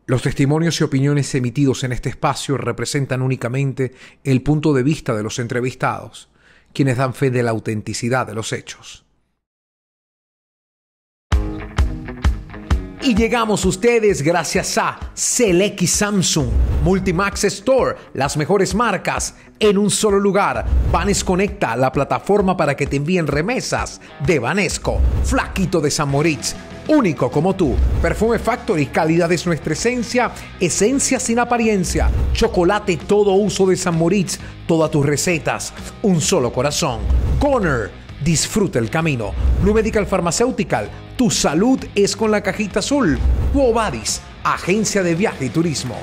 Los testimonios y opiniones emitidos en este espacio representan únicamente el punto de vista de los entrevistados, quienes dan fe de la autenticidad de los hechos. Y llegamos a ustedes gracias a Select Samsung, Multimax Store, las mejores marcas en un solo lugar. Banes Conecta, la plataforma para que te envíen remesas de Banesco. Flaquito de San Moritz, único como tú. Perfume Factory, calidad es nuestra esencia, esencia sin apariencia. Chocolate todo uso de San Moritz, todas tus recetas, un solo corazón. Goner, disfruta el camino. Blue Medical Pharmaceutical, tu salud es con la cajita azul. Quo Vadis, agencia de viaje y turismo.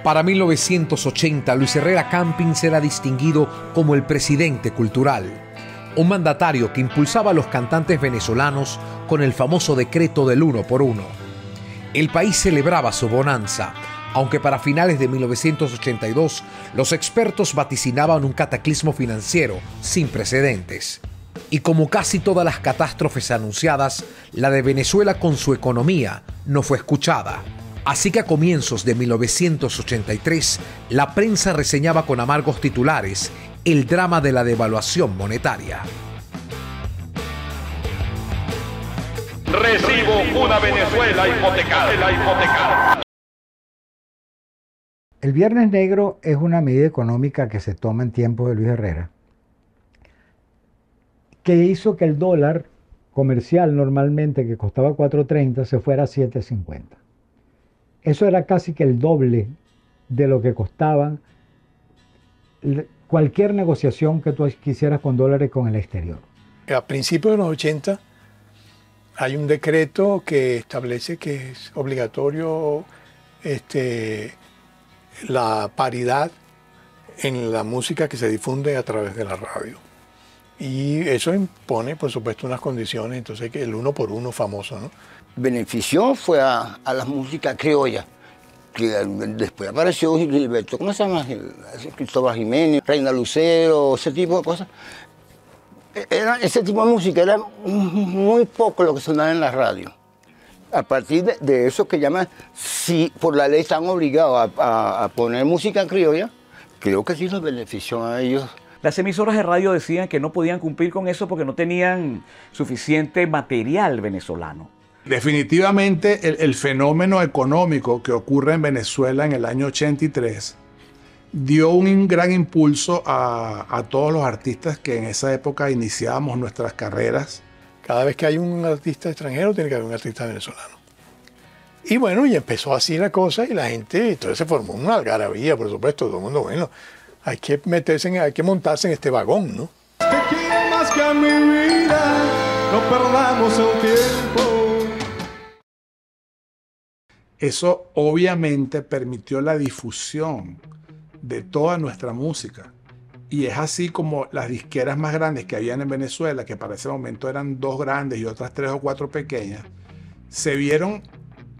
Para 1980, Luis Herrera Campins era distinguido como el presidente cultural, un mandatario que impulsaba a los cantantes venezolanos con el famoso decreto del 1 por 1. El país celebraba su bonanza, aunque para finales de 1982 los expertos vaticinaban un cataclismo financiero sin precedentes. Y como casi todas las catástrofes anunciadas, la de Venezuela con su economía no fue escuchada. Así que a comienzos de 1983, la prensa reseñaba con amargos titulares el drama de la devaluación monetaria. Recibo una Venezuela hipotecada. El Viernes Negro es una medida económica que se toma en tiempos de Luis Herrera, que hizo que el dólar comercial normalmente que costaba 4.30 se fuera a 7.50. Eso era casi que el doble de lo que costaban cualquier negociación que tú quisieras con dólares con el exterior. A principios de los 80 hay un decreto que establece que es obligatorio la paridad en la música que se difunde a través de la radio. Y eso impone, por supuesto, unas condiciones, entonces que el 1 por 1 famoso, ¿no? Benefició fue a la música criolla, que después apareció Gilberto, ¿cómo se llama? Cristóbal Jiménez, Reina Lucero, ese tipo de cosas. Ese tipo de música era muy poco lo que sonaba en la radio. A partir de eso que llaman, si por la ley están obligados a poner música criolla, creo que sí los benefició a ellos. Las emisoras de radio decían que no podían cumplir con eso porque no tenían suficiente material venezolano. Definitivamente el fenómeno económico que ocurre en Venezuela en el año 83 dio un gran impulso a todos los artistas que en esa época iniciábamos nuestras carreras. Cada vez que hay un artista extranjero tiene que haber un artista venezolano. Y bueno, y empezó así la cosa y la gente, entonces se formó una algarabía, por supuesto, todo el mundo, bueno, hay que montarse en este vagón, ¿no? Te quiero más que a mi vida, no perdamos el tiempo. Eso obviamente permitió la difusión de toda nuestra música. Y es así como las disqueras más grandes que habían en Venezuela, que para ese momento eran 2 grandes y otras 3 o 4 pequeñas, se vieron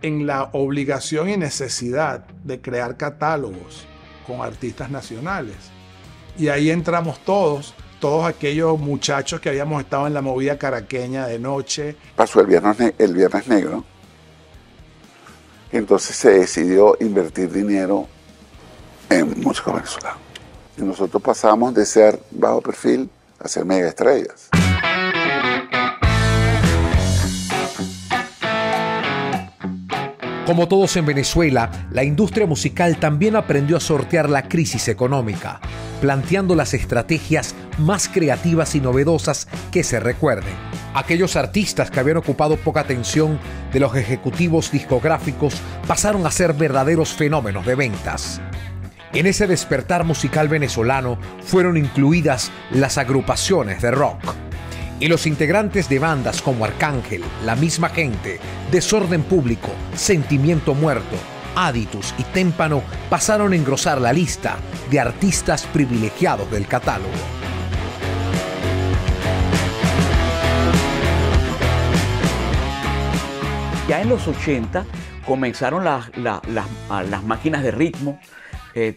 en la obligación y necesidad de crear catálogos con artistas nacionales. Y ahí entramos todos aquellos muchachos que habíamos estado en la movida caraqueña de noche. Pasó el Viernes Negro. Entonces se decidió invertir dinero en música venezolana. Y nosotros pasamos de ser bajo perfil a ser mega estrellas. Como todos en Venezuela, la industria musical también aprendió a sortear la crisis económica, planteando las estrategias más creativas y novedosas que se recuerden. Aquellos artistas que habían ocupado poca atención de los ejecutivos discográficos pasaron a ser verdaderos fenómenos de ventas. En ese despertar musical venezolano fueron incluidas las agrupaciones de rock. Y los integrantes de bandas como Arcángel, La Misma Gente, Desorden Público, Sentimiento Muerto, Aditus y Témpano pasaron a engrosar la lista de artistas privilegiados del catálogo. Ya en los 80 comenzaron las máquinas de ritmo,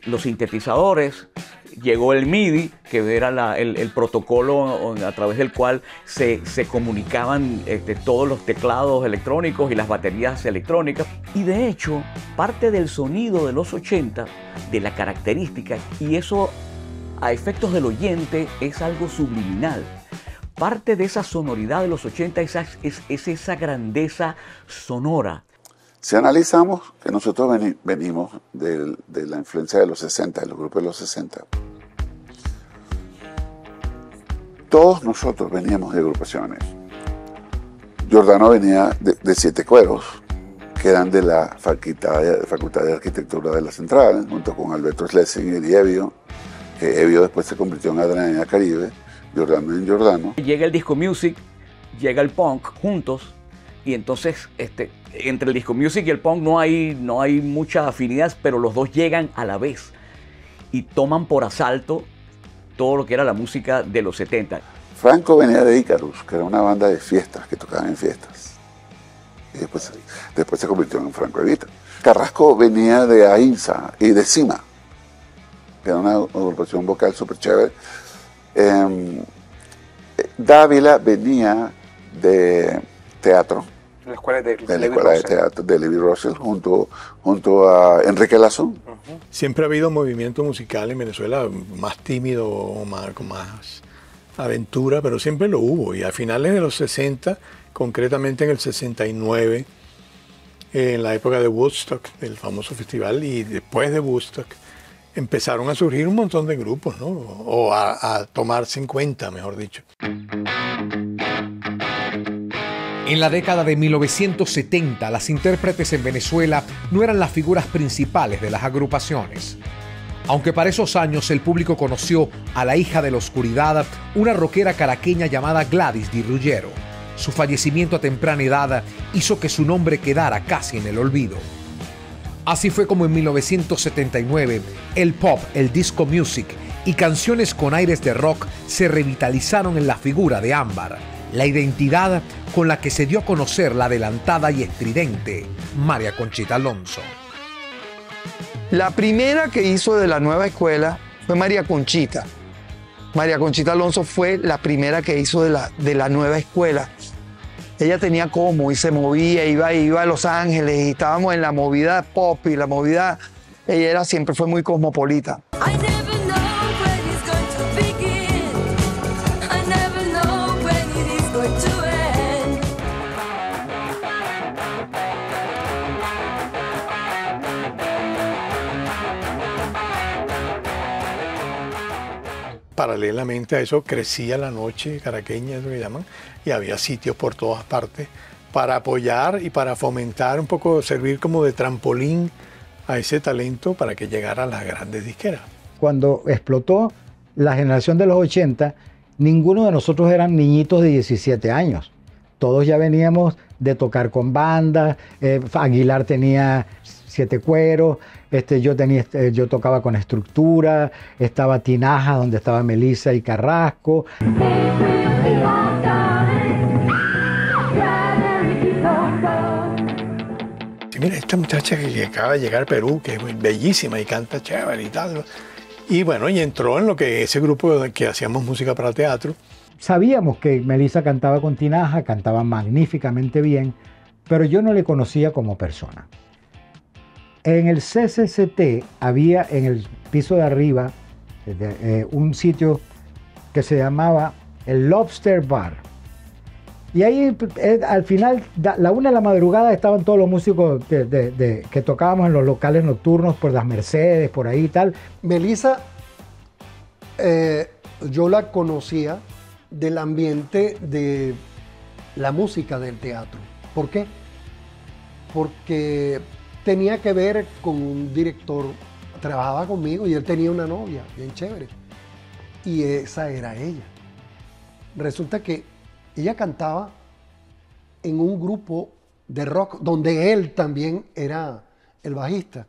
los sintetizadores, llegó el MIDI, que era el protocolo a través del cual se comunicaban todos los teclados electrónicos y las baterías electrónicas. Y de hecho, parte del sonido de los 80, de la característica, y eso a efectos del oyente es algo subliminal. Parte de esa sonoridad de los 80 es esa grandeza sonora. Si analizamos que nosotros venimos de la influencia de los 60, de los grupos de los 60, todos nosotros veníamos de agrupaciones. Giordano venía de Siete Cueros, que eran de la Facultad de Arquitectura de la Central, junto con Alberto Schlesinger y Evio, que Evio después se convirtió en Adrenalina Caribe, Giordano en Giordano. Llega el disco music, llega el punk juntos, y entonces entre el disco music y el punk no hay mucha afinidad, pero los dos llegan a la vez y toman por asalto todo lo que era la música de los 70. Franco venía de Icarus, que era una banda de fiestas, que tocaban en fiestas. Y después se convirtió en Franco Evita. Carrasco venía de AINSA y de Cima, que era una agrupación vocal súper chévere. Dávila venía de teatro, la escuela de la escuela de teatro de Levi Russell junto a Enrique Lazo. Siempre ha habido movimiento musical en Venezuela más tímido o con más aventura, pero siempre lo hubo. Y a finales de los 60, concretamente en el 69, en la época de Woodstock, del famoso festival, y después de Woodstock, empezaron a surgir un montón de grupos, ¿no? O a tomarse en cuenta, mejor dicho. En la década de 1970, las intérpretes en Venezuela no eran las figuras principales de las agrupaciones. Aunque para esos años el público conoció a la hija de la oscuridad, una rockera caraqueña llamada Gladys Di Ruggiero. Su fallecimiento a temprana edad hizo que su nombre quedara casi en el olvido. Así fue como en 1979 el pop, el disco music y canciones con aires de rock se revitalizaron en la figura de Ámbar, la identidad con la que se dio a conocer la adelantada y estridente María Conchita Alonso. La primera que hizo de la nueva escuela fue María Conchita. María Conchita Alonso fue la primera que hizo de la nueva escuela. Ella tenía como y se movía, iba a Los Ángeles y estábamos en la movida pop y la movida, ella siempre fue muy cosmopolita. Paralelamente a eso crecía la noche caraqueña, eso que llaman, y había sitios por todas partes para apoyar y para fomentar un poco, servir como de trampolín a ese talento para que llegara a las grandes disqueras. Cuando explotó la generación de los 80, ninguno de nosotros eran niñitos de 17 años. Todos ya veníamos de tocar con bandas, Aguilar tenía Siete Cueros, yo tocaba con Estructura, estaba Tinaja, donde estaba Melissa y Carrasco. Mira, esta muchacha que acaba de llegar a Perú, que es bellísima y canta chévere y tal. Y bueno, y entró en lo que ese grupo que hacíamos música para teatro. Sabíamos que Melissa cantaba con Tinaja, cantaba magníficamente bien, pero yo no le conocía como persona. En el CCCT había en el piso de arriba un sitio que se llamaba el Lobster Bar. Y ahí al final, la 1 de la madrugada, estaban todos los músicos que tocábamos en los locales nocturnos por las Mercedes, por ahí y tal. Melissa, yo la conocía del ambiente de la música del teatro. ¿Por qué? Porque tenía que ver con un director, trabajaba conmigo y él tenía una novia bien chévere. Y esa era ella. Resulta que ella cantaba en un grupo de rock donde él también era el bajista.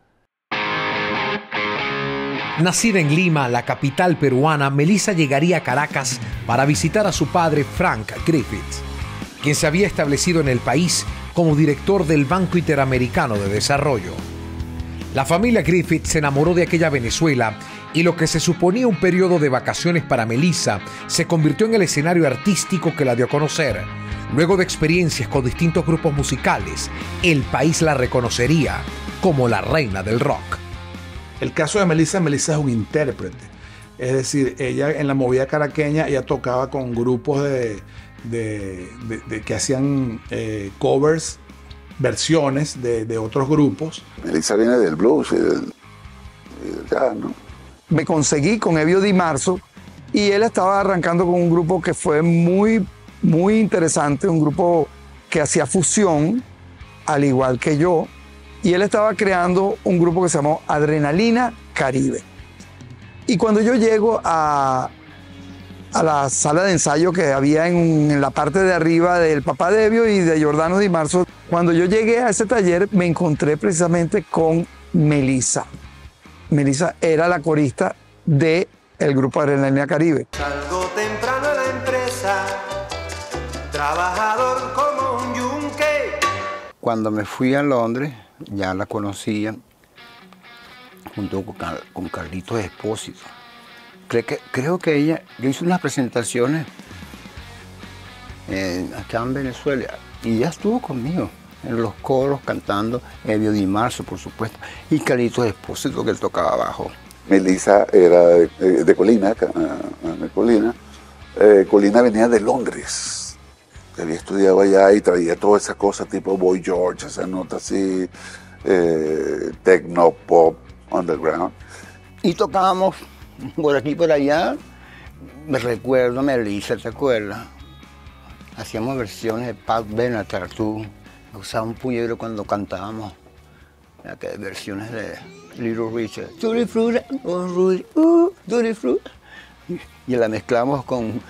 Nacida en Lima, la capital peruana, Melissa llegaría a Caracas para visitar a su padre Frank Griffith, quien se había establecido en el país como director del Banco Interamericano de Desarrollo. La familia Griffith se enamoró de aquella Venezuela y lo que se suponía un periodo de vacaciones para Melissa se convirtió en el escenario artístico que la dio a conocer. Luego de experiencias con distintos grupos musicales, el país la reconocería como la reina del rock. El caso de Melissa es un intérprete. Es decir, ella en la movida caraqueña, ella tocaba con grupos que hacían covers, versiones de otros grupos. Melissa viene del blues y del jazz, ¿no? Me conseguí con Evio Di Marzo y él estaba arrancando con un grupo que fue muy, muy interesante, un grupo que hacía fusión, al igual que yo, y él estaba creando un grupo que se llamó Adrenalina Caribe. Y cuando yo llego a la sala de ensayo que había en la parte de arriba del papá de Evio y de Giordano Di Marzo, cuando yo llegué a ese taller me encontré precisamente con Melissa. Melissa era la corista del grupo Adrenalina Caribe. Salgo temprano a la empresa, trabajador como un yunque. Cuando me fui a Londres, ya la conocía, junto con Carlitos Espósito. Creo que ella, yo hice unas presentaciones acá en Venezuela y ella estuvo conmigo en los coros cantando, Evio Di Marzo, por supuesto, y Carlitos Espósito, que él tocaba bajo. Melissa era de Colina, de Colina. Colina venía de Londres. Había estudiado allá y traía toda esa cosa tipo Boy George, esa nota así, techno, pop, underground. Y tocábamos por aquí y por allá. Me recuerdo, Melissa, ¿te acuerdas? Hacíamos versiones de Pat Benatar, tú. Usaba un puñero cuando cantábamos versiones de Little Richard. Tutti frutti, tutti frutti. Y la mezclamos con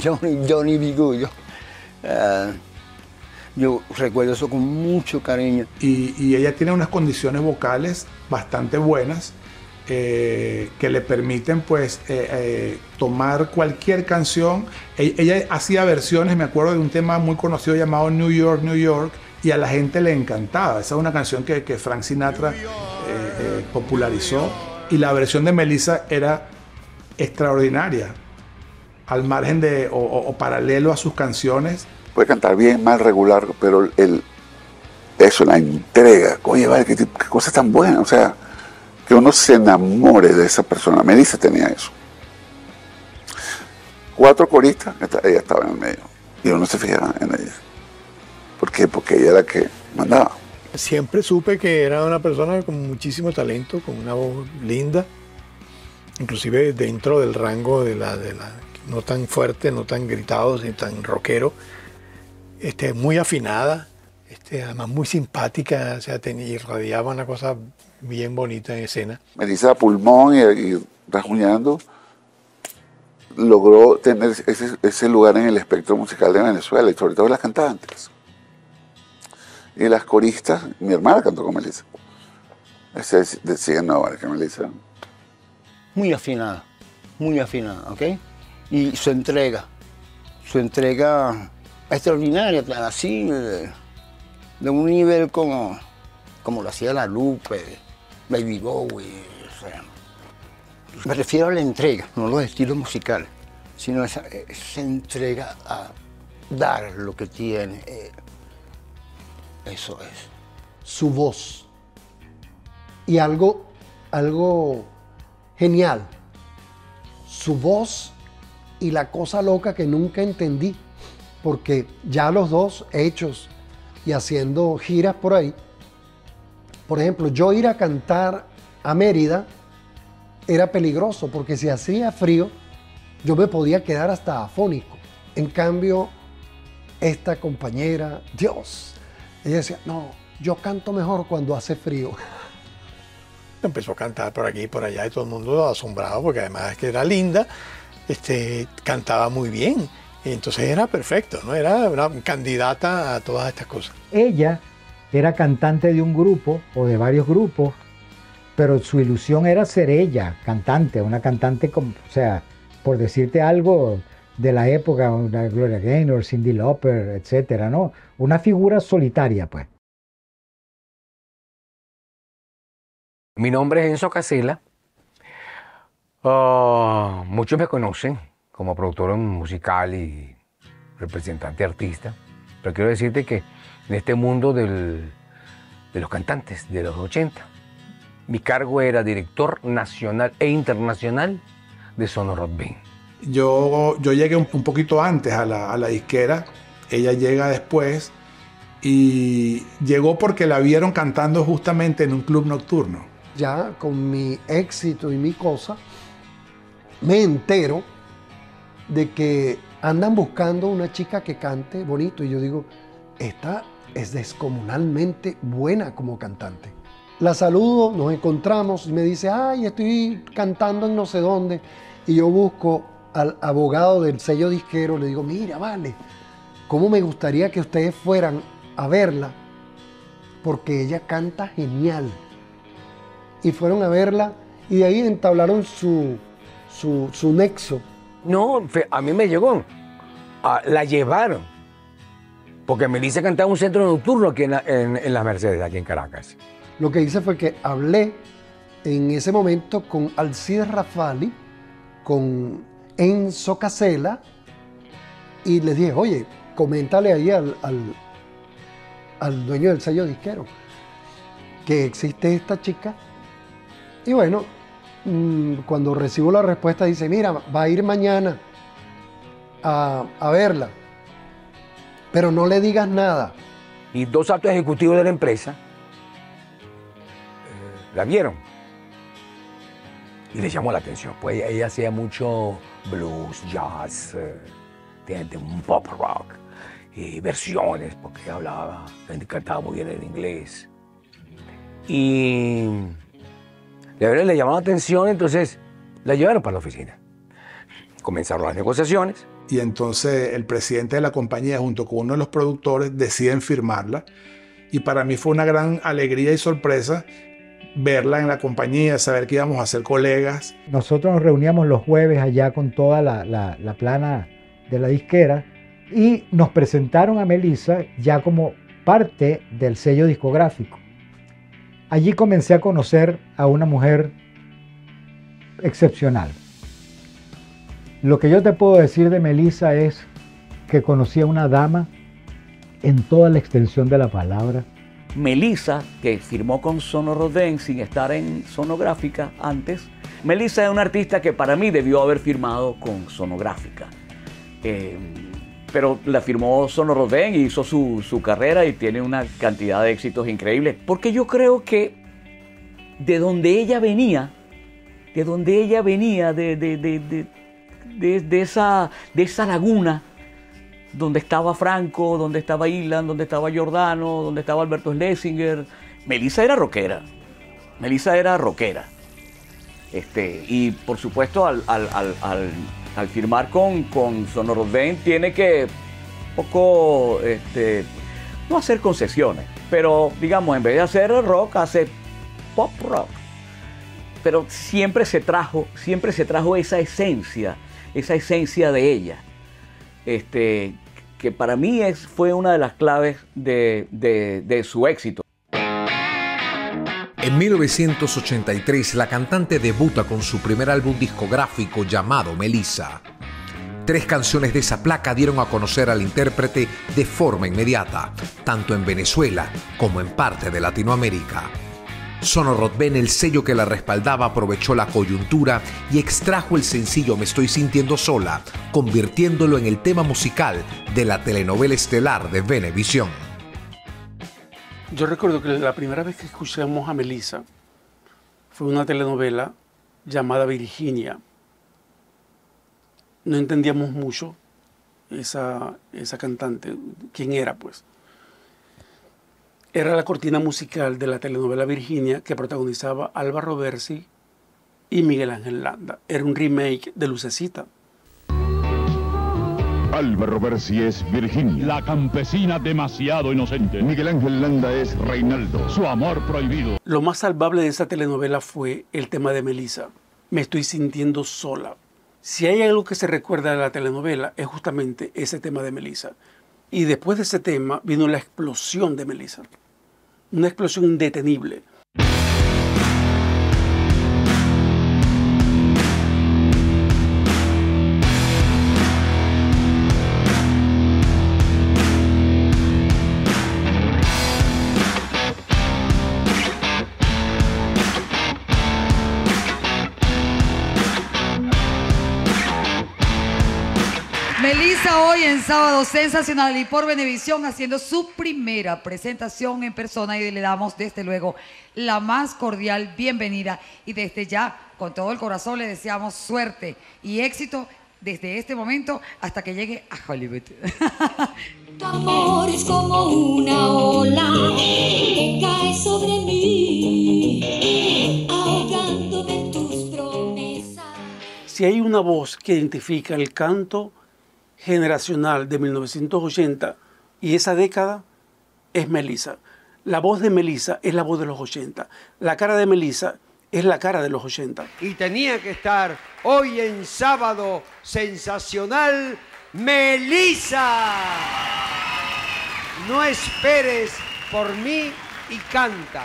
Johnny Bigullo. Yo recuerdo eso con mucho cariño. Y ella tiene unas condiciones vocales bastante buenas que le permiten pues tomar cualquier canción. Ella hacía versiones, me acuerdo de un tema muy conocido llamado New York, New York, y a la gente le encantaba. Esa es una canción que Frank Sinatra popularizó, y la versión de Melissa era extraordinaria, al margen de o paralelo a sus canciones. Puede cantar bien, mal, regular, pero eso, la entrega, oye, vale, qué cosa tan buena, o sea, que uno se enamore de esa persona. Melissa tenía eso. 4 coristas, ella estaba en el medio, y uno se fijaba en ella. ¿Por qué? Porque ella era la que mandaba. Siempre supe que era una persona con muchísimo talento, con una voz linda, inclusive dentro del rango de la no tan fuerte, no tan gritado, ni tan rockero, muy afinada, además muy simpática, o sea, irradiaba una cosa bien bonita en escena. Melissa pulmón y rajuñando logró tener ese lugar en el espectro musical de Venezuela, y sobre todo las cantantes. Y las coristas, mi hermana cantó con Melissa. Decían, no, vale, que Melissa. Muy afinada, ¿ok? Y su entrega extraordinaria, así, de un nivel como lo hacía la Lupe, Baby Bowie, o sea. Me refiero a la entrega, no los estilos musicales, sino esa entrega a dar lo que tiene. Eso es. Su voz. Y algo genial. Su voz y la cosa loca que nunca entendí, porque ya los dos hechos y haciendo giras por ahí. Por ejemplo, yo ir a cantar a Mérida era peligroso, porque si hacía frío, yo me podía quedar hasta afónico. En cambio, esta compañera, Dios, ella decía, no, yo canto mejor cuando hace frío. Empezó a cantar por aquí y por allá, y todo el mundo asombrado, porque además es que era linda, cantaba muy bien. Y entonces era perfecto, ¿no? Era una candidata a todas estas cosas. Ella era cantante de un grupo o de varios grupos, pero su ilusión era ser ella, cantante, una cantante, o sea, por decirte algo de la época, una Gloria Gaynor, Cyndi Lauper, etcétera, ¿no? Una figura solitaria, pues. Mi nombre es Enzo Casella. Muchos me conocen como productor musical y representante artista, pero quiero decirte que en este mundo de los cantantes de los 80, mi cargo era director nacional e internacional de Sonoro Rock Band. Yo llegué un poquito antes a la disquera, ella llega después y llegó porque la vieron cantando justamente en un club nocturno. Ya con mi éxito y mi cosa, me entero de que andan buscando una chica que cante bonito. Y yo digo, esta es descomunalmente buena como cantante. La saludo, nos encontramos y me dice, ay, estoy cantando en no sé dónde. Y yo busco al abogado del sello disquero, le digo, mira, vale, cómo me gustaría que ustedes fueran a verla, porque ella canta genial. Y fueron a verla y de ahí entablaron su nexo. No, a mí me llegó. La llevaron. Porque Melissa cantaba en un centro nocturno aquí en Las Mercedes, aquí en Caracas. Lo que hice fue que hablé en ese momento con Alcides Rafali, con Enzo Casella, y les dije, oye, coméntale ahí al dueño del sello disquero que existe esta chica. Y bueno, cuando recibo la respuesta dice, mira, va a ir mañana a verla, pero no le digas nada. Y dos altos ejecutivos de la empresa la vieron y les llamó la atención. Pues ella hacía mucho blues, jazz, un pop rock y versiones, porque cantaba muy bien en inglés. Y le llamó la atención, entonces la llevaron para la oficina. Comenzaron las negociaciones. Y entonces el presidente de la compañía, junto con uno de los productores, deciden firmarla. Y para mí fue una gran alegría y sorpresa verla en la compañía, saber que íbamos a ser colegas. Nosotros nos reuníamos los jueves allá con toda la plana de la disquera y nos presentaron a Melissa ya como parte del sello discográfico. Allí comencé a conocer a una mujer excepcional. Lo que yo te puedo decir de Melissa es que conocí a una dama en toda la extensión de la palabra. Melissa, que firmó con Sonoro Rock Band sin estar en Sonográfica antes. Melissa es una artista que para mí debió haber firmado con Sonográfica. Pero la firmó Sonoro Rock Band y hizo su carrera y tiene una cantidad de éxitos increíbles. Porque yo creo que de donde ella venía, de esa laguna, donde estaba Franco, donde estaba Ilan, donde estaba Giordano, donde estaba Alberto Schlesinger, Melissa era rockera. Y por supuesto al firmar con Sonoro Rock Band tiene que poco no hacer concesiones, pero digamos, en vez de hacer rock, hace pop rock. Pero siempre se trajo esa esencia de ella. Que para mí fue una de las claves de su éxito. En 1983, la cantante debuta con su primer álbum discográfico llamado Melissa. 3 canciones de esa placa dieron a conocer al intérprete de forma inmediata, tanto en Venezuela como en parte de Latinoamérica. Sonoro Rock Band, el sello que la respaldaba, aprovechó la coyuntura y extrajo el sencillo Me Estoy Sintiendo Sola, convirtiéndolo en el tema musical de la telenovela estelar de Venevisión. Yo recuerdo que la primera vez que escuchamos a Melissa fue una telenovela llamada Virginia. No entendíamos mucho esa cantante, quién era pues. Era la cortina musical de la telenovela Virginia que protagonizaba Alba Roversi y Miguel Ángel Landa. Era un remake de Lucecita. Álvaro Berci es Virginia. La campesina demasiado inocente. Miguel Ángel Landa es Reinaldo. Su amor prohibido. Lo más salvable de esa telenovela fue el tema de Melissa. Me estoy sintiendo sola. Si hay algo que se recuerda de la telenovela es justamente ese tema de Melissa. Y después de ese tema vino la explosión de Melissa. Una explosión indetenible. Melissa hoy en Sábado Sensacional y por Venevisión haciendo su primera presentación en persona y le damos desde luego la más cordial bienvenida y desde ya con todo el corazón le deseamos suerte y éxito desde este momento hasta que llegue a Hollywood. Tu amor es como una ola que cae sobre mí, ahogándome en tus promesas. Si hay una voz que identifica el canto generacional de 1980 y esa década, es Melissa. La voz de Melissa es la voz de los 80. La cara de Melissa es la cara de los 80. Y tenía que estar hoy en Sábado Sensacional, Melissa. No esperes por mí y canta.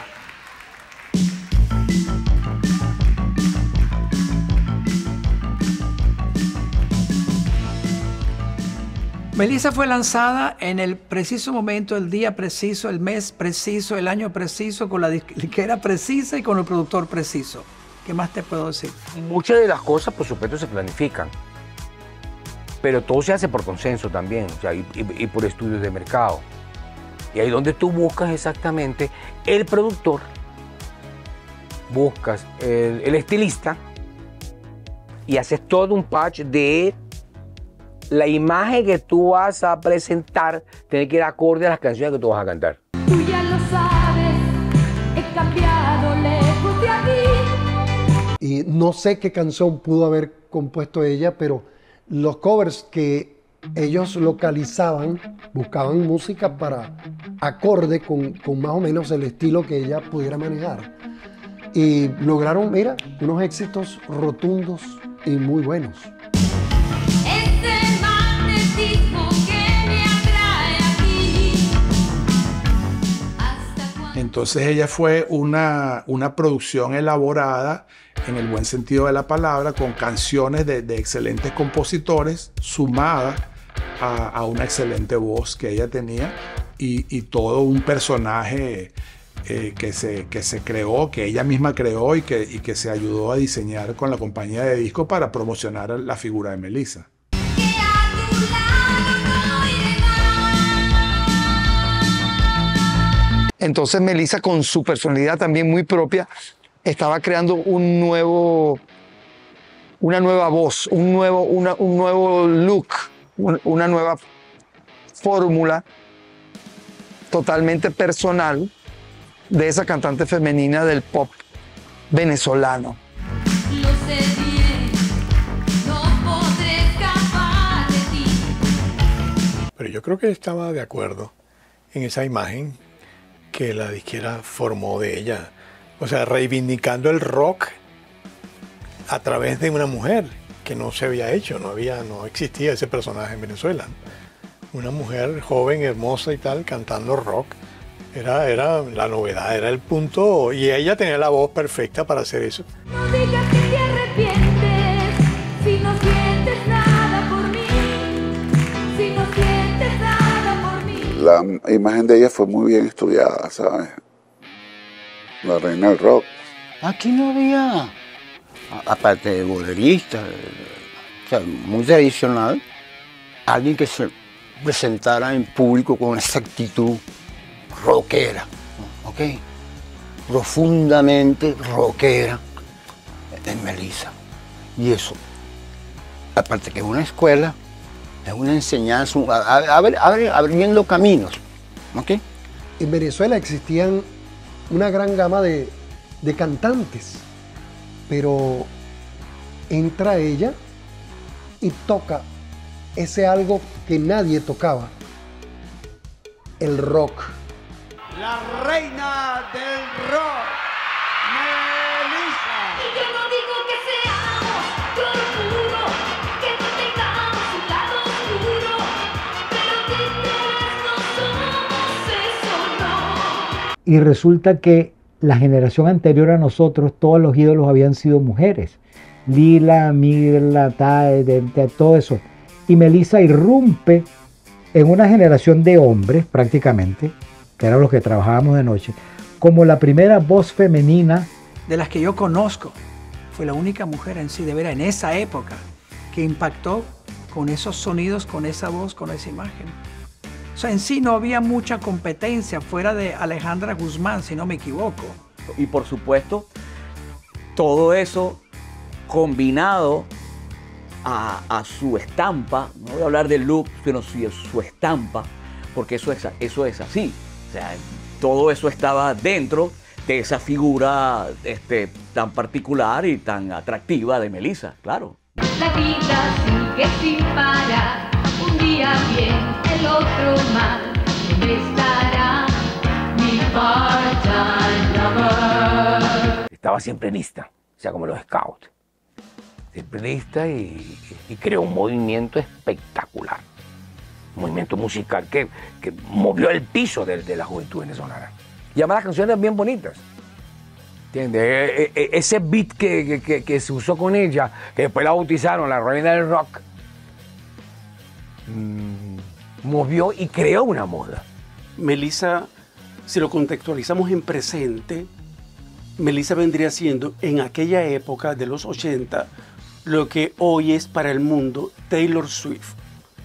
Melissa fue lanzada en el preciso momento, el día preciso, el mes preciso, el año preciso, con la disquera precisa y con el productor preciso. ¿Qué más te puedo decir? Muchas de las cosas, por supuesto, se planifican, pero todo se hace por consenso también, o sea, y por estudios de mercado. Y ahí donde tú buscas exactamente el productor, buscas el estilista y haces todo un patch de la imagen que tú vas a presentar, tiene que ir acorde a las canciones que tú vas a cantar. Tú ya lo sabes, he cambiado lejos de aquí. Y no sé qué canción pudo haber compuesto ella, pero los covers que ellos localizaban, buscaban música para acorde con más o menos el estilo que ella pudiera manejar. Y lograron, mira, unos éxitos rotundos y muy buenos. Entonces ella fue una producción elaborada en el buen sentido de la palabra, con canciones de excelentes compositores, sumada a una excelente voz que ella tenía y todo un personaje que se creó, que ella misma creó y que se ayudó a diseñar con la compañía de discos para promocionar la figura de Melissa. Entonces Melissa, con su personalidad también muy propia, estaba creando una nueva voz, un nuevo look, una nueva fórmula totalmente personal de esa cantante femenina del pop venezolano. Lo sé bien, no podré escapar de ti. Pero yo creo que estaba de acuerdo en esa imagen que la disquera formó de ella. O sea, reivindicando el rock a través de una mujer que no se había hecho, no existía ese personaje en Venezuela. Una mujer joven, hermosa y tal, cantando rock. Era la novedad, era el punto, y ella tenía la voz perfecta para hacer eso. No digas que te arrepientes, si no sientes nada por mí, si no sientes nada por mí. La imagen de ella fue muy bien estudiada, ¿sabes? La reina del rock. Aquí no había, aparte de bolerista, o sea, muy tradicional, alguien que se presentara en público con esa actitud rockera, ¿ok? Profundamente rockera en Melissa. Y eso, aparte que es una escuela, es una enseñanza, abriendo caminos, ¿ok? En Venezuela existían una gran gama de cantantes, pero entra ella y toca ese algo que nadie tocaba, el rock. La reina del rock, Melissa. Y yo no digo que seamos flor puro, que no tengamos un lado oscuro, pero títeres no somos eso, no. Y resulta que la generación anterior a nosotros, todos los ídolos habían sido mujeres. Lila, Mirla, todo eso. Y Melissa irrumpe en una generación de hombres, prácticamente, que eran los que trabajábamos de noche, como la primera voz femenina. De las que yo conozco, fue la única mujer en sí, de veras, en esa época, que impactó con esos sonidos, con esa voz, con esa imagen. O sea, en sí no había mucha competencia fuera de Alejandra Guzmán, si no me equivoco. Y por supuesto, todo eso combinado a su estampa, no voy a hablar del look, sino su estampa, porque eso es así. O sea, todo eso estaba dentro de esa figura tan particular y tan atractiva de Melissa, claro. La vida sigue sin parar, un día bien, el otro mal. ¿Dónde estará mi part-time lover? Estaba siempre lista, o sea, como los scouts. Siempre lista y creó un movimiento espectacular. Un movimiento musical que movió el piso de la juventud venezolana. Y además las canciones eran bien bonitas. ¿Entiendes? Ese beat que se usó con ella, que después la bautizaron la reina del rock, movió y creó una moda. Melissa, si lo contextualizamos en presente, Melissa vendría siendo en aquella época de los 80 lo que hoy es para el mundo Taylor Swift.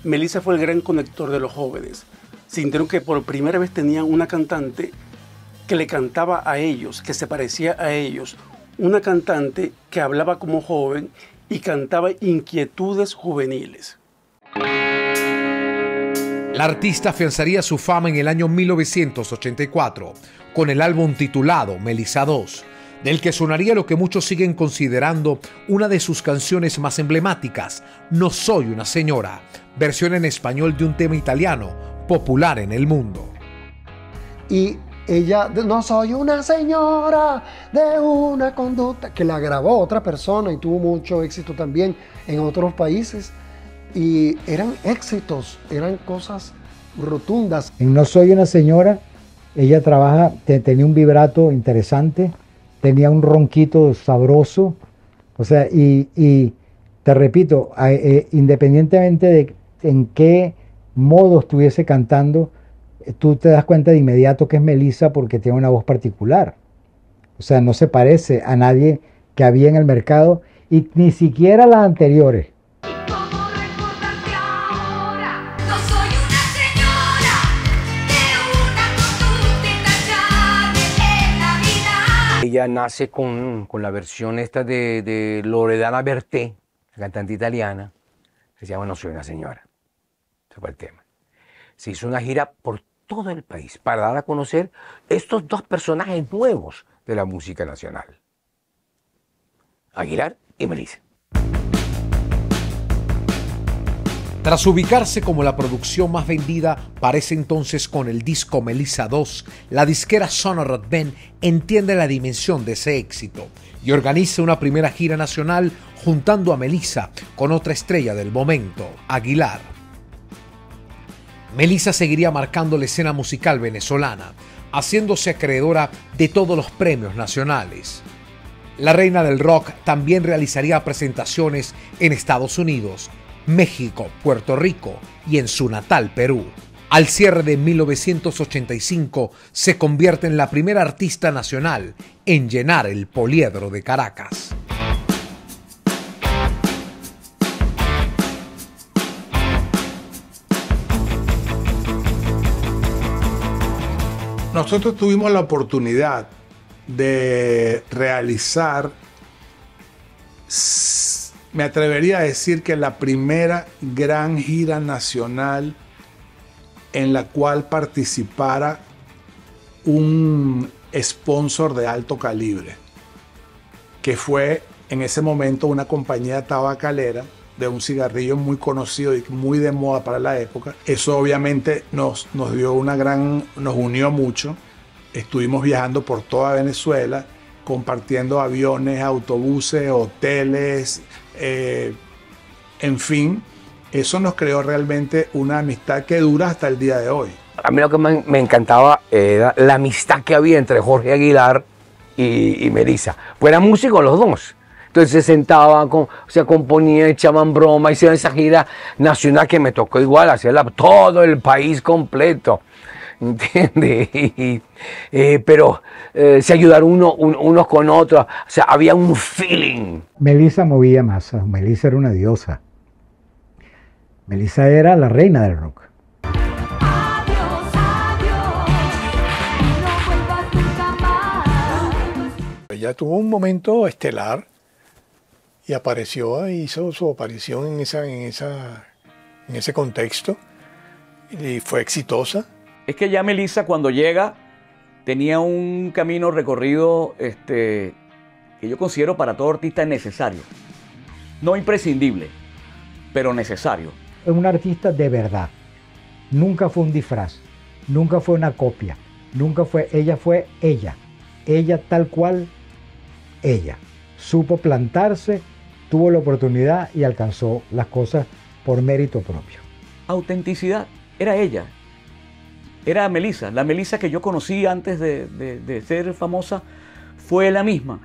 Melissa fue el gran conector de los jóvenes. Sintieron que por primera vez tenían una cantante que le cantaba a ellos, que se parecía a ellos. Una cantante que hablaba como joven y cantaba inquietudes juveniles. La artista afianzaría su fama en el año 1984 con el álbum titulado Melissa II, del que sonaría lo que muchos siguen considerando una de sus canciones más emblemáticas, No soy una señora, versión en español de un tema italiano popular en el mundo. Y ella, no soy una señora de una conducta, que la grabó otra persona y tuvo mucho éxito también en otros países. Y eran éxitos, eran cosas rotundas. En No soy una señora, ella tenía un vibrato interesante, tenía un ronquito sabroso, o sea, y te repito, independientemente de en qué modo estuviese cantando, tú te das cuenta de inmediato que es Melissa porque tiene una voz particular. O sea, no se parece a nadie que había en el mercado y ni siquiera a las anteriores. Ella nace con la versión esta de Loredana Berté, cantante italiana, que se llama No soy una señora. Ese fue el tema. Se hizo una gira por todo el país para dar a conocer estos dos personajes nuevos de la música nacional. Aguilar y Melissa. Tras ubicarse como la producción más vendida para ese entonces con el disco Melissa II, la disquera Sonorot Ben entiende la dimensión de ese éxito y organiza una primera gira nacional juntando a Melissa con otra estrella del momento, Aguilar. Melissa seguiría marcando la escena musical venezolana, haciéndose acreedora de todos los premios nacionales. La reina del rock también realizaría presentaciones en Estados Unidos, México, Puerto Rico y en su natal Perú. Al cierre de 1985 se convierte en la primera artista nacional en llenar el Poliedro de Caracas. Nosotros tuvimos la oportunidad de realizar, me atrevería a decir que la primera gran gira nacional en la cual participara un sponsor de alto calibre, que fue en ese momento una compañía tabacalera de un cigarrillo muy conocido y muy de moda para la época. Eso obviamente nos unió mucho. Estuvimos viajando por toda Venezuela, compartiendo aviones, autobuses, hoteles, en fin. Eso nos creó realmente una amistad que dura hasta el día de hoy. A mí lo que me encantaba era la amistad que había entre Jorge Aguilar y Melissa. Pues eran músicos los dos. Entonces se sentaban, se componían, echaban broma, hicieron esa gira nacional que me tocó igual, hacerla todo el país completo. ¿Entiendes? Pero se ayudaron unos con otros. O sea, había un feeling. Melissa movía masas. Melissa era una diosa. Melissa era la reina del rock. Ella tuvo un momento estelar y hizo su aparición en ese contexto y fue exitosa. Es que ya Melissa cuando llega tenía un camino recorrido que yo considero para todo artista necesario. No imprescindible, pero necesario. Es una artista de verdad. Nunca fue un disfraz, nunca fue una copia, nunca fue ella. Ella tal cual ella. Supo plantarse, tuvo la oportunidad y alcanzó las cosas por mérito propio. Autenticidad, era ella. Era Melissa. La Melissa que yo conocí antes de ser famosa fue la misma.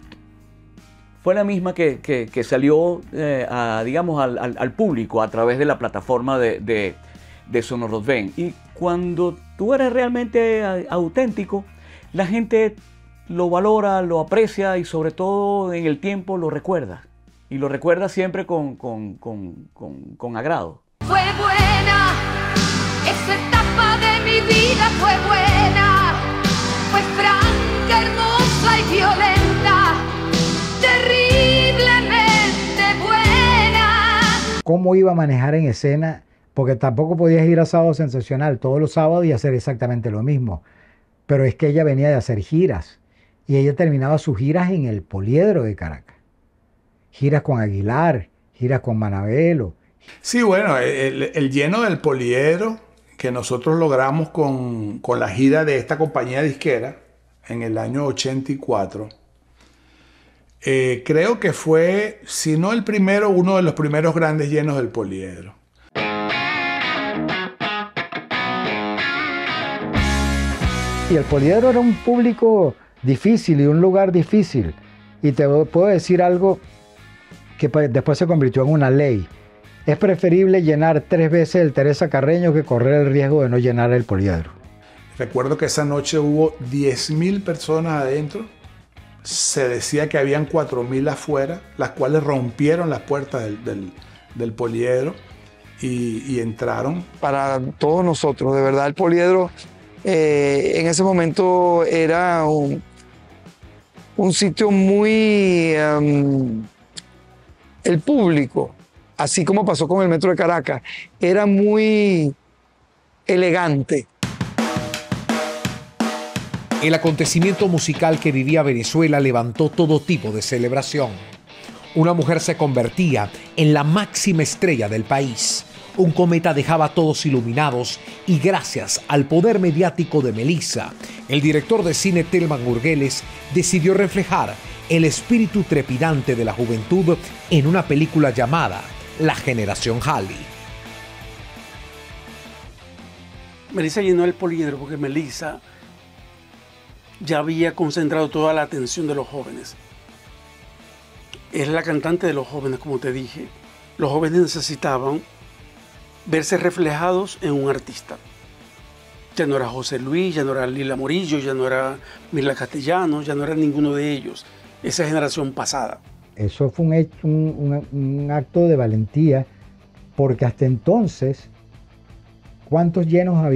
Fue la misma que salió, digamos, al público a través de la plataforma de Sonoros Ven. Y cuando tú eres realmente auténtico, la gente lo valora, lo aprecia y sobre todo en el tiempo lo recuerda. Y lo recuerda siempre con agrado. Fue buena, esa etapa de mi vida fue buena. Fue franca, hermosa y violenta, terriblemente buena. ¿Cómo iba a manejar en escena? Porque tampoco podías ir a Sábado Sensacional todos los sábados y hacer exactamente lo mismo. Pero es que ella venía de hacer giras y ella terminaba sus giras en el Poliedro de Caracas. Giras con Aguilar, giras con Manabelo. Sí, bueno, el lleno del Poliedro que nosotros logramos con la gira de esta compañía disquera en el año 84, creo que fue, si no el primero, uno de los primeros grandes llenos del Poliedro. Y el Poliedro era un público difícil y un lugar difícil. Y te puedo decir algo que después se convirtió en una ley. Es preferible llenar 3 veces el Teresa Carreño que correr el riesgo de no llenar el Poliedro. Recuerdo que esa noche hubo 10.000 personas adentro. Se decía que habían 4.000 afuera, las cuales rompieron las puertas del Poliedro y entraron. Para todos nosotros, de verdad, el Poliedro en ese momento era un sitio muy... el público, así como pasó con el Metro de Caracas, era muy elegante. El acontecimiento musical que vivía Venezuela levantó todo tipo de celebración. Una mujer se convertía en la máxima estrella del país. Un cometa dejaba a todos iluminados y gracias al poder mediático de Melissa, el director de cine Telman Urgeles decidió reflejar el espíritu trepidante de la juventud en una película llamada La Generación Halley. Melissa llenó el Poliedro porque Melissa ya había concentrado toda la atención de los jóvenes. Es la cantante de los jóvenes, como te dije. Los jóvenes necesitaban verse reflejados en un artista. Ya no era José Luis, ya no era Lila Morillo, ya no era Mirla Castellanos, ya no era ninguno de ellos. Esa generación pasada. Eso fue un acto de valentía, porque hasta entonces, ¿cuántos llenos se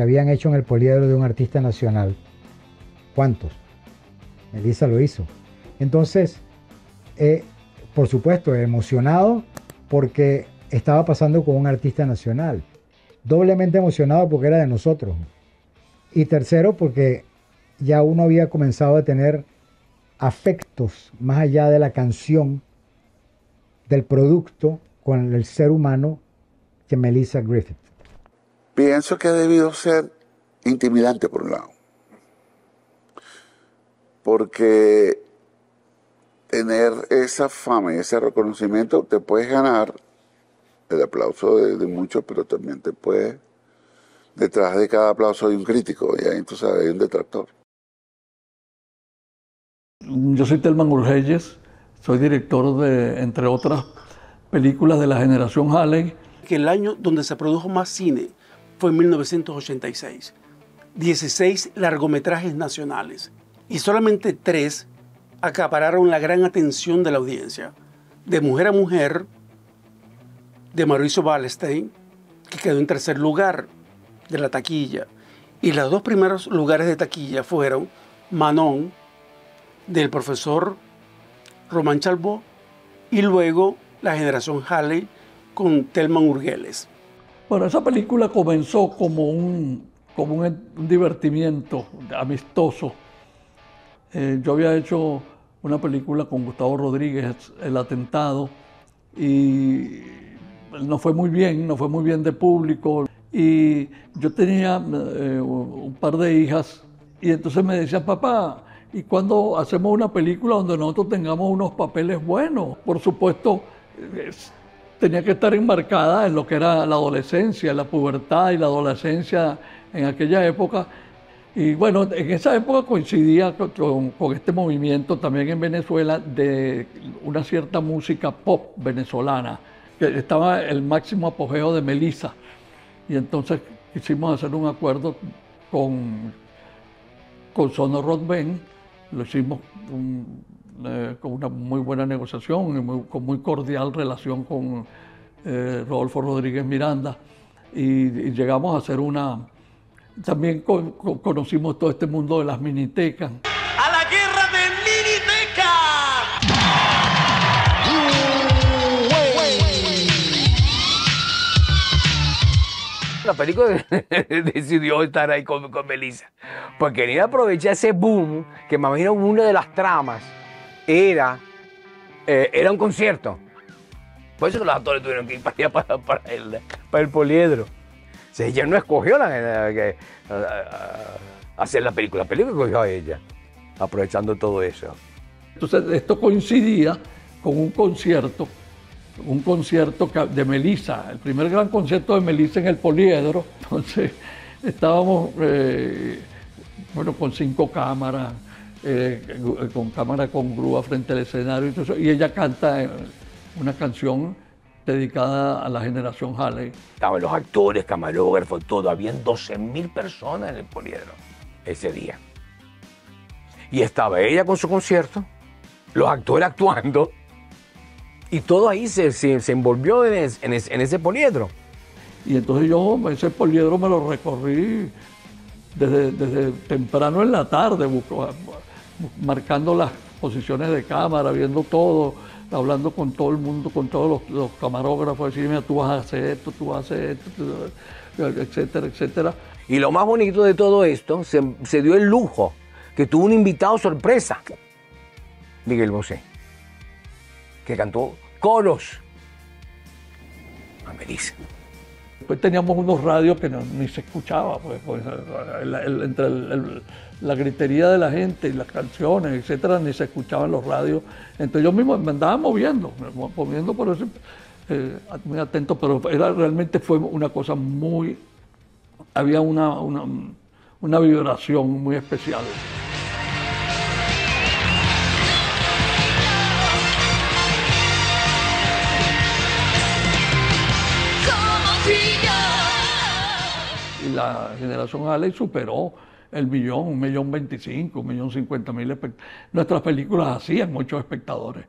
habían hecho en el Poliedro de un artista nacional? ¿Cuántos? Melissa lo hizo. Entonces, por supuesto, emocionado porque estaba pasando con un artista nacional. Doblemente emocionado porque era de nosotros. Y tercero, porque ya uno había comenzado a tener afectos más allá de la canción del producto con el ser humano que Melissa Griffith? Pienso que ha debido ser intimidante por un lado, porque tener esa fama y ese reconocimiento te puedes ganar el aplauso de muchos, pero también te puedes, detrás de cada aplauso hay un crítico y ahí entonces hay un detractor. Yo soy Telman Urgelles, soy director de, entre otras películas, de la generación Halley. Que el año donde se produjo más cine fue en 1986. 16 largometrajes nacionales y solamente 3 acapararon la gran atención de la audiencia. De Mujer a Mujer, de Mauricio Ballstein, que quedó en tercer lugar de la taquilla. Y los 2 primeros lugares de taquilla fueron Manon, del profesor Román Chalbaud, y luego La generación Halley con Telman Urgelles. Bueno, esa película comenzó como un divertimiento amistoso. Yo había hecho una película con Gustavo Rodríguez, El Atentado, y no fue muy bien de público. Y yo tenía un par de hijas, y entonces me decían, papá, ¿y cuándo hacemos una película donde nosotros tengamos unos papeles buenos? Por supuesto, tenía que estar enmarcada en lo que era la adolescencia, la pubertad y la adolescencia en aquella época. Y bueno, en esa época coincidía con este movimiento también en Venezuela de una cierta música pop venezolana, que estaba el máximo apogeo de Melissa. Y entonces quisimos hacer un acuerdo con Sono Rock Band. Lo hicimos con una muy buena negociación y con muy cordial relación con Rodolfo Rodríguez Miranda. Y llegamos a hacer una... También conocimos todo este mundo de las minitecas. ¡A la guerra de Miniteca! La película decidió estar ahí con Melissa, porque quería aprovechar ese boom, que me imagino una de las tramas era un concierto. Por eso los actores tuvieron que ir para allá, para el poliedro. O sea, ella no escogió hacer la película escogió a ella, aprovechando todo eso. Entonces esto coincidía con un concierto de Melissa, el primer gran concierto de Melissa en el poliedro. Entonces estábamos con 5 cámaras, con cámara con grúa frente al escenario, y todo eso, y ella canta una canción dedicada a la generación Halley. Estaban los actores, camarógrafos, todo. Habían 12.000 personas en el poliedro ese día. Y estaba ella con su concierto, los actores actuando, y todo ahí se envolvió en ese poliedro. Y entonces yo ese poliedro me lo recorrí desde temprano en la tarde, marcando las posiciones de cámara, viendo todo, hablando con todo el mundo, con todos los camarógrafos, decir, mira, tú vas a hacer esto, tú vas a hacer esto, etcétera, etcétera. Y lo más bonito de todo esto, se dio el lujo que tuvo un invitado sorpresa, Miguel Bosé, que cantó coros a Melissa. Después teníamos unos radios que ni se escuchaba, entre la gritería de la gente y las canciones, etcétera, ni se escuchaban los radios. Entonces yo mismo me andaba moviendo por eso, muy atento, pero realmente fue una cosa muy... Había una vibración muy especial. Y la generación Halley superó el 1.025.000, 1.050.000 espectadores. Nuestras películas hacían muchos espectadores.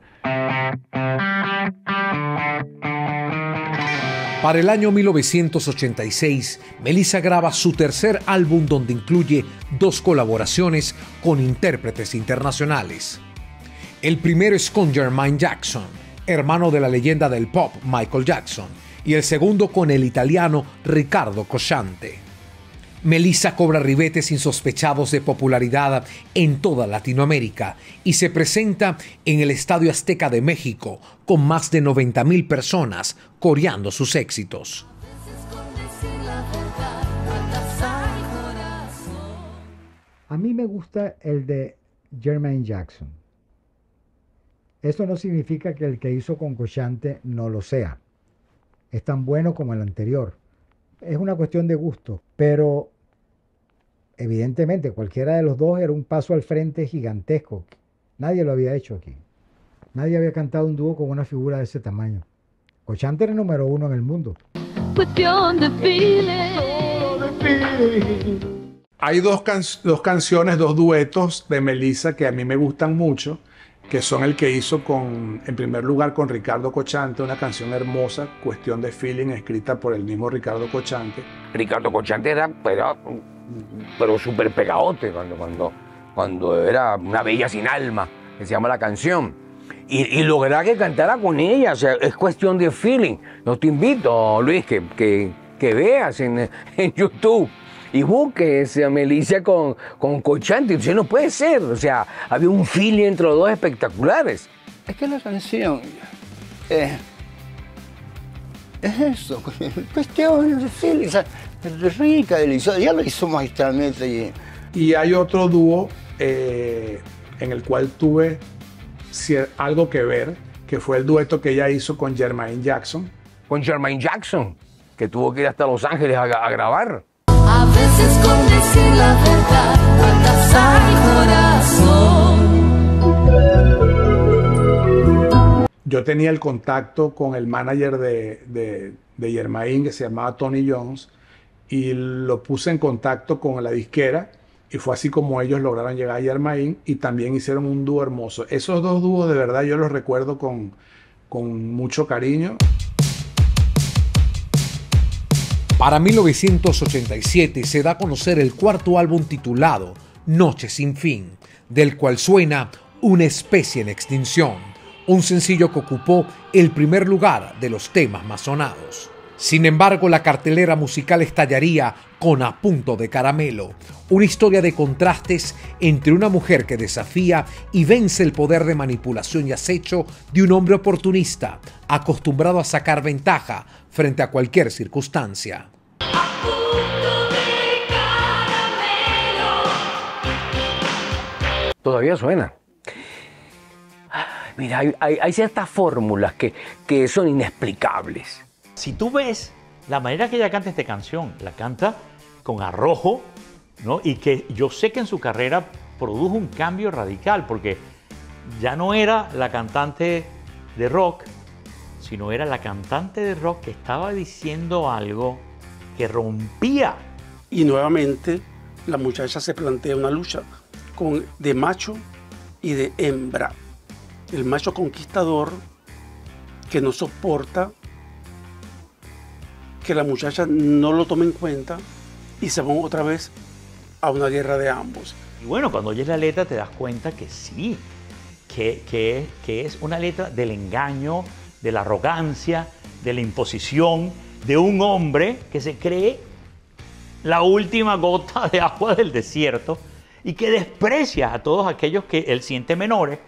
Para el año 1986, Melissa graba su tercer álbum donde incluye 2 colaboraciones con intérpretes internacionales. El primero es con Jermaine Jackson, hermano de la leyenda del pop Michael Jackson, y el segundo con el italiano Riccardo Cosciante. Melissa cobra ribetes insospechados de popularidad en toda Latinoamérica y se presenta en el Estadio Azteca de México con más de 90,000 personas coreando sus éxitos. A mí me gusta el de Jermaine Jackson. Eso no significa que el que hizo con Cochante no lo sea. Es tan bueno como el anterior. Es una cuestión de gusto, pero evidentemente cualquiera de los dos era un paso al frente gigantesco. Nadie lo había hecho aquí. Nadie había cantado un dúo con una figura de ese tamaño. Cochante era el número 1 en el mundo. Hay dos canciones, dos duetos de Melissa que a mí me gustan mucho, que son el que hizo en primer lugar con Ricardo Cochante, una canción hermosa, Cuestión de Feeling, escrita por el mismo Ricardo Cochante. Ricardo Cochante era pero súper pegadote cuando era Una Bella Sin Alma, que se llama la canción. Y lograr que cantara con ella, o sea, es cuestión de feeling. Yo te invito, Luis, que veas en YouTube y busques a Melissa con Cochante. Entonces no puede ser, o sea, había un feeling entre los dos espectaculares. Es que la canción es eso, cuestión de feeling, o sea, es rica, deliciosa, ya lo hizo magistralmente. Y hay otro dúo en el cual tuve algo que ver, que fue el dueto que ella hizo con Jermaine Jackson. Con Jermaine Jackson, que tuvo que ir hasta Los Ángeles a grabar. A veces con decir la verdad matas a mi corazón. Yo tenía el contacto con el manager de Jermaine, que se llamaba Tony Jones, y lo puse en contacto con la disquera, y fue así como ellos lograron llegar a Jermaine, y también hicieron un dúo hermoso. Esos dos dúos de verdad yo los recuerdo con mucho cariño. Para 1987 se da a conocer el cuarto álbum titulado Noche sin fin, del cual suena Una especie en extinción, un sencillo que ocupó el primer lugar de los temas más sonados. Sin embargo, la cartelera musical estallaría con A Punto de Caramelo, una historia de contrastes entre una mujer que desafía y vence el poder de manipulación y acecho de un hombre oportunista, acostumbrado a sacar ventaja frente a cualquier circunstancia. Todavía suena. Mira, hay ciertas fórmulas que son inexplicables. Si tú ves la manera que ella canta esta canción, la canta con arrojo, ¿no? Y que yo sé que en su carrera produjo un cambio radical, porque ya no era la cantante de rock, sino era la cantante de rock que estaba diciendo algo que rompía. Y nuevamente la muchacha se plantea una lucha de macho y de hembra. El macho conquistador que no soporta que la muchacha no lo tome en cuenta y se van otra vez a una guerra de ambos. Y bueno, cuando oyes la letra te das cuenta que sí, que es una letra del engaño, de la arrogancia, de la imposición de un hombre que se cree la última gota de agua del desierto y que desprecia a todos aquellos que él siente menores,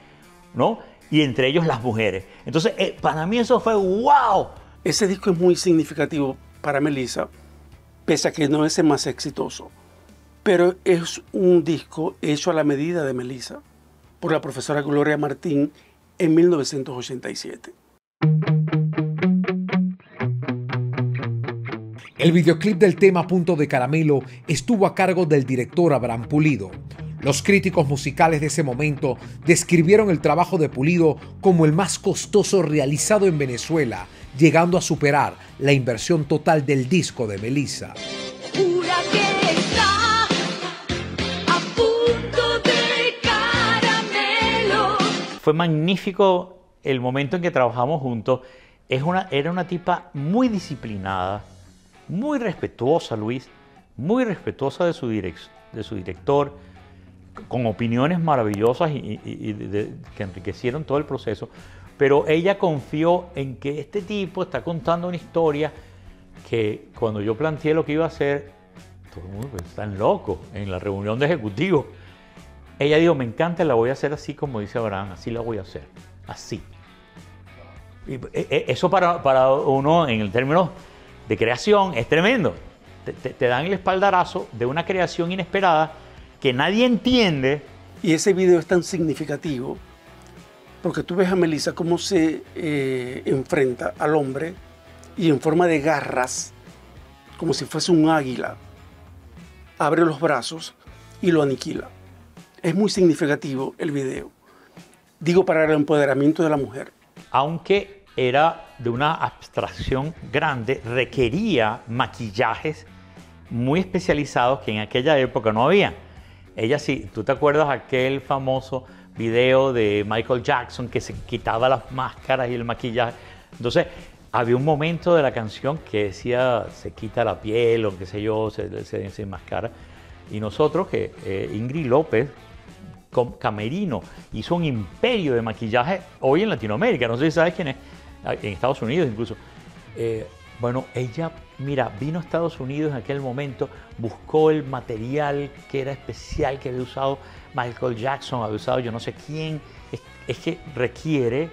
¿no? Y entre ellos las mujeres. Entonces, para mí eso fue ¡wow! Ese disco es muy significativo para Melissa, pese a que no es el más exitoso. Pero es un disco hecho a la medida de Melissa por la profesora Gloria Martín en 1987. El videoclip del tema Punto de Caramelo estuvo a cargo del director Abraham Pulido. Los críticos musicales de ese momento describieron el trabajo de Pulido como el más costoso realizado en Venezuela, llegando a superar la inversión total del disco de Melissa. Jura que está a punto de caramelo. Fue magnífico el momento en que trabajamos juntos. Era una tipa muy disciplinada, muy respetuosa, Luis, muy respetuosa de su director, con opiniones maravillosas que enriquecieron todo el proceso, pero ella confió en que este tipo está contando una historia que cuando yo planteé lo que iba a hacer, todo el mundo, pues, están locos en la reunión de ejecutivos. Ella dijo, me encanta, la voy a hacer así como dice Abraham, así la voy a hacer, así. Y eso para uno, en el término de creación, es tremendo. Te dan el espaldarazo de una creación inesperada que nadie entiende. Y ese video es tan significativo porque tú ves a Melissa cómo se enfrenta al hombre y en forma de garras, como si fuese un águila, abre los brazos y lo aniquila. Es muy significativo el video. Digo, para el empoderamiento de la mujer. Aunque era de una abstracción grande, requería maquillajes muy especializados que en aquella época no había. Ella sí, ¿tú te acuerdas aquel famoso video de Michael Jackson que se quitaba las máscaras y el maquillaje? Entonces, había un momento de la canción que decía, se quita la piel o qué sé yo, se enmascara. Y nosotros, que Ingrid López, camerino, hizo un imperio de maquillaje hoy en Latinoamérica, no sé si sabes quién es, en Estados Unidos incluso. Bueno, ella, mira, vino a Estados Unidos en aquel momento, buscó el material que era especial que había usado Michael Jackson, había usado yo no sé quién. Es que requiere,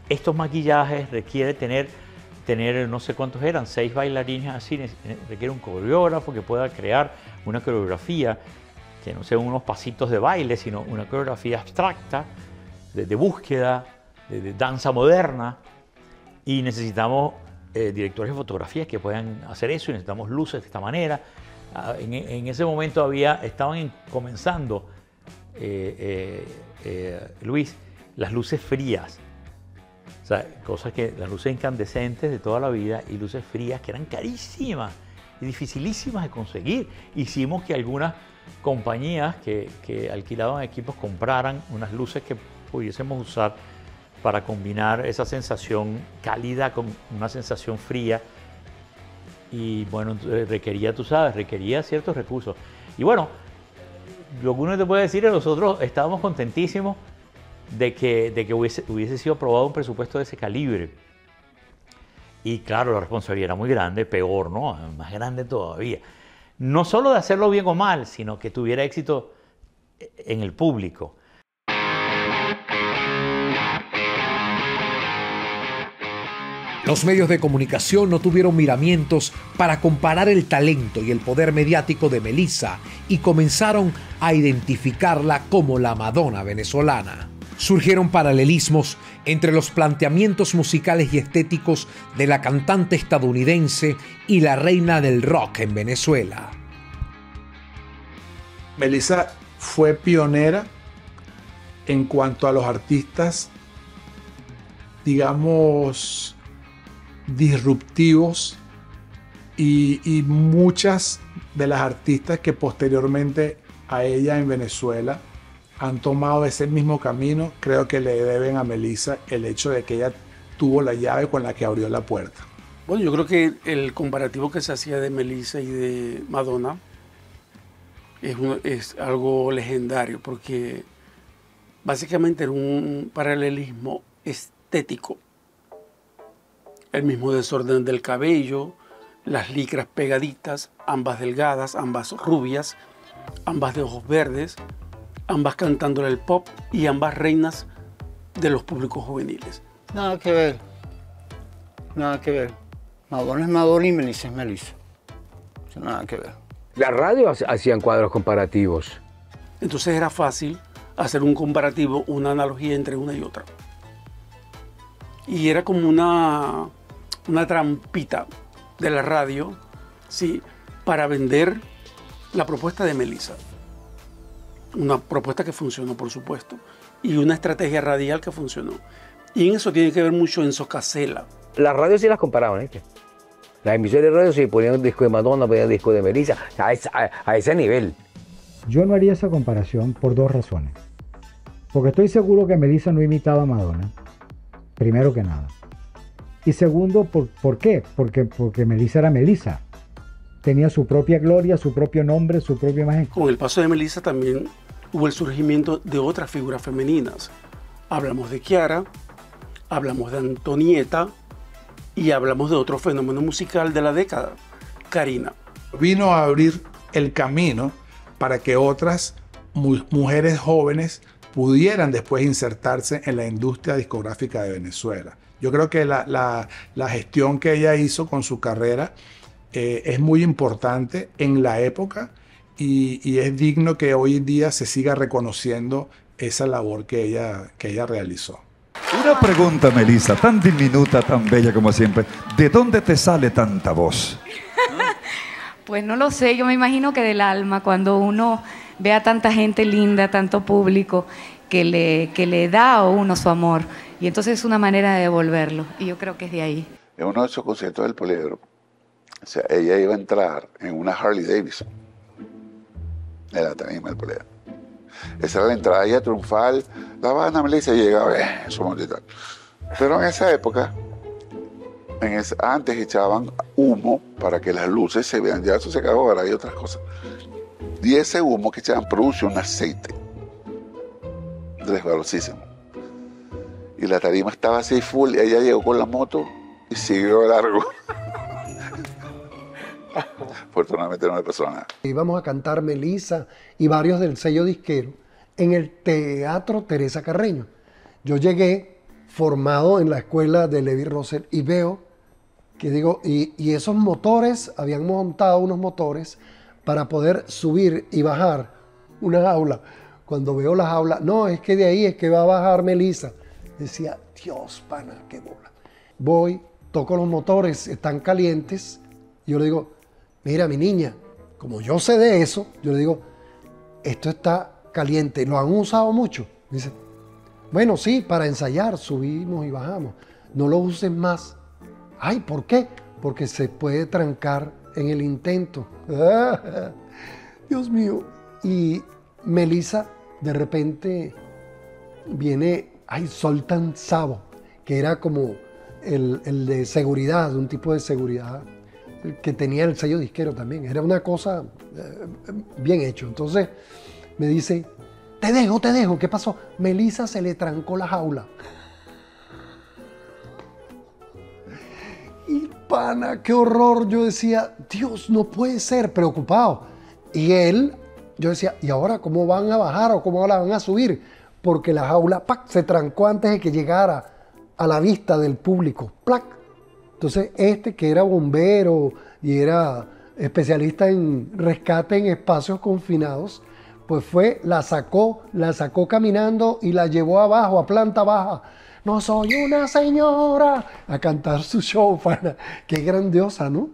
estos maquillajes requiere tener no sé cuántos eran, 6 bailarines así, requiere un coreógrafo que pueda crear una coreografía que no sean unos pasitos de baile, sino una coreografía abstracta, de búsqueda, de danza moderna. Y necesitamos directores de fotografía que puedan hacer eso, y necesitamos luces de esta manera. En ese momento estaban comenzando, Luis, las luces frías. O sea, cosas que, las luces incandescentes de toda la vida y luces frías que eran carísimas y dificilísimas de conseguir. Hicimos que algunas compañías que alquilaban equipos compraran unas luces que pudiésemos usar para combinar esa sensación cálida con una sensación fría. Y bueno, requería, tú sabes, requería ciertos recursos. Y bueno, lo que uno te puede decir es que nosotros estábamos contentísimos de que hubiese sido aprobado un presupuesto de ese calibre. Y claro, la responsabilidad era muy grande, peor, ¿no? Más grande todavía. No solo de hacerlo bien o mal, sino que tuviera éxito en el público. Los medios de comunicación no tuvieron miramientos para comparar el talento y el poder mediático de Melissa y comenzaron a identificarla como la Madonna venezolana. Surgieron paralelismos entre los planteamientos musicales y estéticos de la cantante estadounidense y la reina del rock en Venezuela. Melissa fue pionera en cuanto a los artistas, digamos, disruptivos, y muchas de las artistas que posteriormente a ella en Venezuela han tomado ese mismo camino, creo que le deben a Melissa el hecho de que ella tuvo la llave con la que abrió la puerta. Bueno, yo creo que el comparativo que se hacía de Melissa y de Madonna es algo legendario, porque básicamente era un paralelismo estético. El mismo desorden del cabello, las licras pegaditas, ambas delgadas, ambas rubias, ambas de ojos verdes, ambas cantándole el pop y ambas reinas de los públicos juveniles. Nada que ver. Nada que ver. Madonna es Madonna y Melissa es Melissa. Eso nada que ver. La radio hacían cuadros comparativos. Entonces era fácil hacer un comparativo, una analogía entre una y otra. Y era como una trampita de la radio, sí, para vender la propuesta de Melissa. Una propuesta que funcionó, por supuesto, y una estrategia radial que funcionó. Y en eso tiene que ver mucho Enzo Casella. Las radios sí las comparaban, ¿eh? Las emisoras de radio sí ponían un disco de Madonna, ponían un disco de Melissa, a ese nivel. Yo no haría esa comparación por dos razones. Porque estoy seguro que Melissa no imitaba a Madonna, primero que nada. Y segundo, ¿por qué? Porque Melissa era Melissa. Tenía su propia gloria, su propio nombre, su propia imagen. Con el paso de Melissa también hubo el surgimiento de otras figuras femeninas. Hablamos de Kiara, hablamos de Antonieta y hablamos de otro fenómeno musical de la década, Karina. Vino a abrir el camino para que otras mujeres jóvenes pudieran después insertarse en la industria discográfica de Venezuela. Yo creo que la gestión que ella hizo con su carrera es muy importante en la época y es digno que hoy en día se siga reconociendo esa labor que ella realizó. Una pregunta, Melissa, tan diminuta, tan bella como siempre. ¿De dónde te sale tanta voz? Pues no lo sé, yo me imagino que del alma, cuando uno ve a tanta gente linda, tanto público, que le da a uno su amor. Y entonces es una manera de devolverlo. Y yo creo que es de ahí. En uno de esos conciertos del Poliedro, o sea, ella iba a entrar en una Harley Davidson, en la tarima del Poliedro. Esa era la entrada ya triunfal, la banda Melissa llegaba, su monte y tal. Pero en esa época, antes echaban humo para que las luces se vean, ya eso se acabó, ahora hay otras cosas. Y ese humo que echaban produce un aceite resbalosísimo. Y la tarima estaba así full, y ella llegó con la moto y siguió de largo. Afortunadamente no le pasó nada. Íbamos a cantar Melissa y varios del sello disquero en el Teatro Teresa Carreño. Yo llegué formado en la escuela de Levi Russell y veo que digo, y esos motores, habían montado unos motores para poder subir y bajar una jaula. Cuando veo la jaula, no, es que de ahí es que va a bajar Melissa. Decía, Dios, pana, qué bola. Voy, toco los motores, están calientes. Yo le digo, mira, mi niña, como yo sé de eso, yo le digo, esto está caliente, ¿lo han usado mucho? Dice, bueno, sí, para ensayar, subimos y bajamos. No lo uses más. Ay, ¿por qué? Porque se puede trancar en el intento. Dios mío. Y Melissa, de repente, viene, soltan Sabo, que era como el de seguridad, un tipo de seguridad que tenía el sello disquero también. Era una cosa bien hecho. Entonces me dice, te dejo. ¿Qué pasó? Melissa se le trancó la jaula. Y pana, qué horror. Yo decía, Dios, no puede ser, preocupado. Y él, yo decía, ¿y ahora cómo van a bajar o cómo la van a subir? Porque la jaula, ¡pac!, se trancó antes de que llegara a la vista del público. ¡Plac! Entonces, que era bombero y era especialista en rescate en espacios confinados, pues la sacó caminando y la llevó abajo, a planta baja. No soy una señora, a cantar su show, pana. Qué grandiosa, ¿no?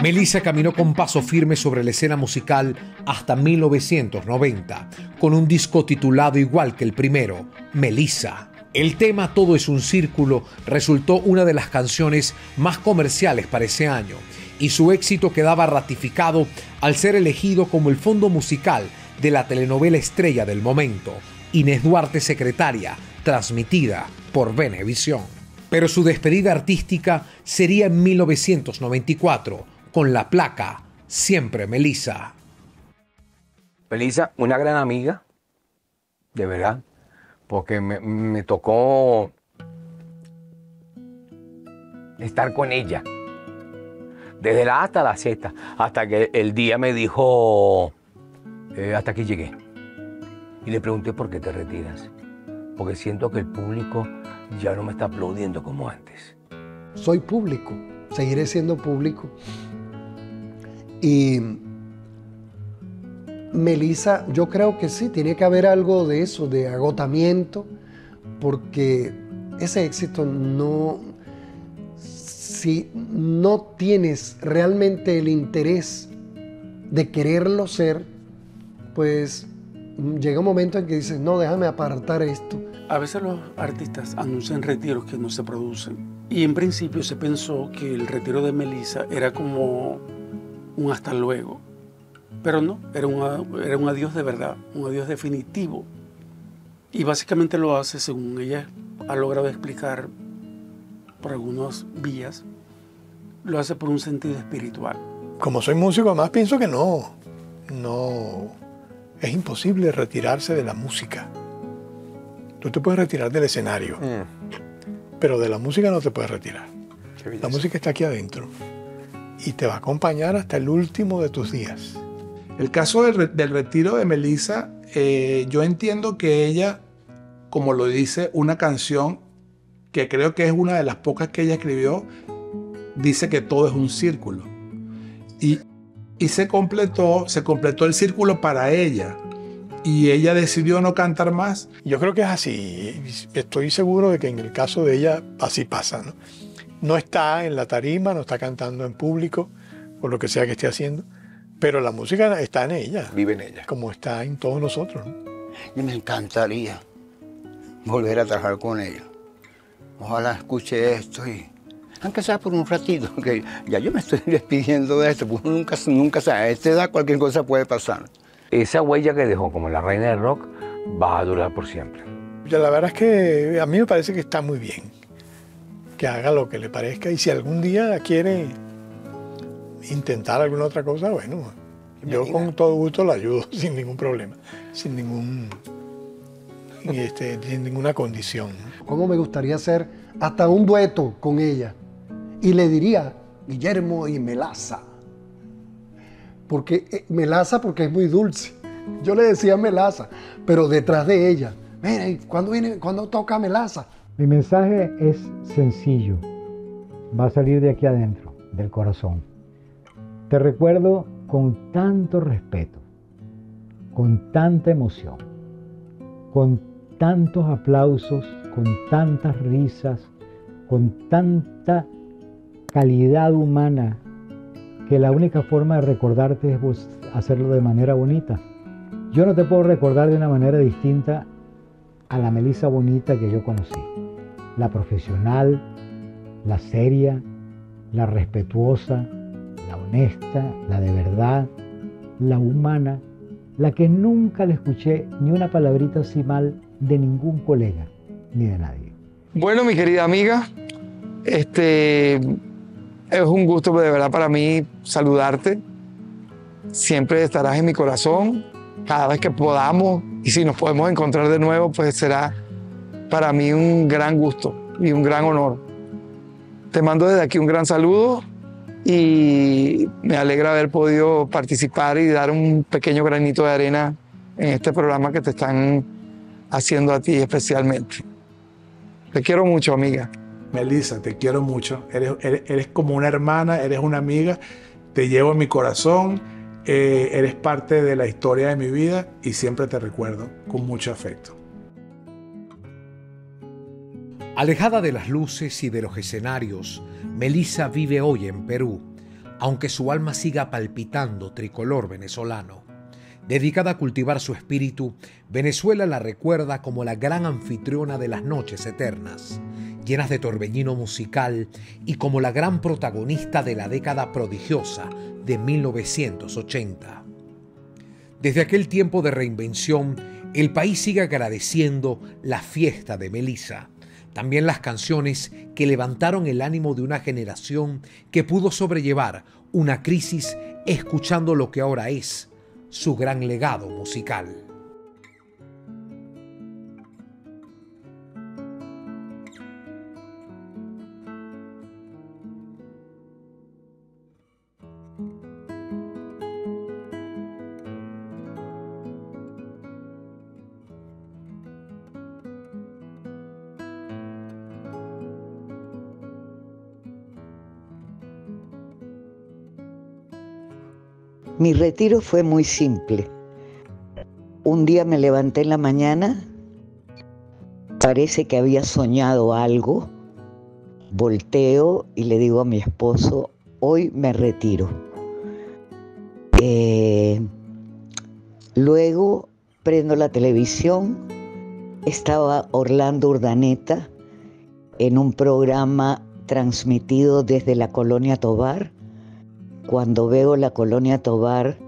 Melissa caminó con paso firme sobre la escena musical hasta 1990, con un disco titulado igual que el primero, Melissa. El tema Todo es un círculo resultó una de las canciones más comerciales para ese año, y su éxito quedaba ratificado al ser elegido como el fondo musical de la telenovela estrella del momento, Inés Duarte Secretaria, transmitida por Venevisión. Pero su despedida artística sería en 1994, con la placa Siempre Melissa. Melissa, una gran amiga, de verdad, porque me tocó estar con ella, desde la A hasta la Z, hasta que el día me dijo, hasta aquí llegué. Y le pregunté, ¿por qué te retiras? Porque siento que el público ya no me está aplaudiendo como antes. Soy público, seguiré siendo público. Y Melissa, yo creo que sí, tiene que haber algo de eso, de agotamiento, porque ese éxito si no tienes realmente el interés de quererlo ser, pues llega un momento en que dices, no, déjame apartar esto. A veces los artistas anuncian retiros que no se producen. Y en principio se pensó que el retiro de Melissa era como un hasta luego. Pero no, era un adiós de verdad, un adiós definitivo. Y básicamente lo hace, según ella ha logrado explicar por algunas vías, lo hace por un sentido espiritual. Como soy músico, además pienso que no es imposible retirarse de la música. Tú te puedes retirar del escenario, pero de la música no te puedes retirar. La música está aquí adentro y te va a acompañar hasta el último de tus días. El caso del retiro de Melissa, yo entiendo que ella, como lo dice una canción que creo que es una de las pocas que ella escribió, dice que todo es un círculo. Y se completó el círculo para ella. Y ella decidió no cantar más. Yo creo que es así. Estoy seguro de que en el caso de ella así pasa, ¿no? No está en la tarima, no está cantando en público, por lo que sea que esté haciendo, pero la música está en ella. Vive en ella. Como está en todos nosotros, ¿no? Y me encantaría volver a trabajar con ella. Ojalá escuche esto y aunque sea por un ratito, que ya yo me estoy despidiendo de esto, porque nunca sabe, a esta edad cualquier cosa puede pasar. Esa huella que dejó como la reina del rock va a durar por siempre. La verdad es que a mí me parece que está muy bien, que haga lo que le parezca, y si algún día quiere intentar alguna otra cosa, bueno, yo con todo gusto la ayudo sin ningún problema, sin ninguna condición. ¿Cómo me gustaría hacer hasta un dueto con ella? Y le diría, Guillermo y Melaza. Porque Melaza porque es muy dulce. Yo le decía Melaza, pero detrás de ella. Mira, ¿cuándo toca Melaza? Mi mensaje es sencillo. Va a salir de aquí adentro, del corazón. Te recuerdo con tanto respeto, con tanta emoción, con tantos aplausos, con tantas risas, con tanta calidad humana, que la única forma de recordarte es hacerlo de manera bonita. Yo no te puedo recordar de una manera distinta a la Melissa bonita que yo conocí. La profesional, la seria, la respetuosa, la honesta, la de verdad, la humana, la que nunca le escuché ni una palabrita así mal de ningún colega, ni de nadie. Bueno, mi querida amiga, es un gusto de verdad para mí saludarte. Siempre estarás en mi corazón. Cada vez que podamos y si nos podemos encontrar de nuevo, pues será para mí un gran gusto y un gran honor. Te mando desde aquí un gran saludo y me alegra haber podido participar y dar un pequeño granito de arena en este programa que te están haciendo a ti especialmente. Te quiero mucho, amiga. Melissa, te quiero mucho. Eres como una hermana, eres una amiga. Te llevo en mi corazón. Eres parte de la historia de mi vida y siempre te recuerdo con mucho afecto. Alejada de las luces y de los escenarios, Melissa vive hoy en Perú, aunque su alma siga palpitando tricolor venezolano. Dedicada a cultivar su espíritu, Venezuela la recuerda como la gran anfitriona de las noches eternas, llenas de torbellino musical, y como la gran protagonista de la década prodigiosa de 1980. Desde aquel tiempo de reinvención, el país sigue agradeciendo la fiesta de Melissa. También las canciones que levantaron el ánimo de una generación que pudo sobrellevar una crisis escuchando lo que ahora es su gran legado musical. Mi retiro fue muy simple. Un día me levanté en la mañana, parece que había soñado algo, volteo y le digo a mi esposo, hoy me retiro. Luego prendo la televisión, estaba Orlando Urdaneta en un programa transmitido desde la Colonia Tovar. Cuando veo la Colonia Tovar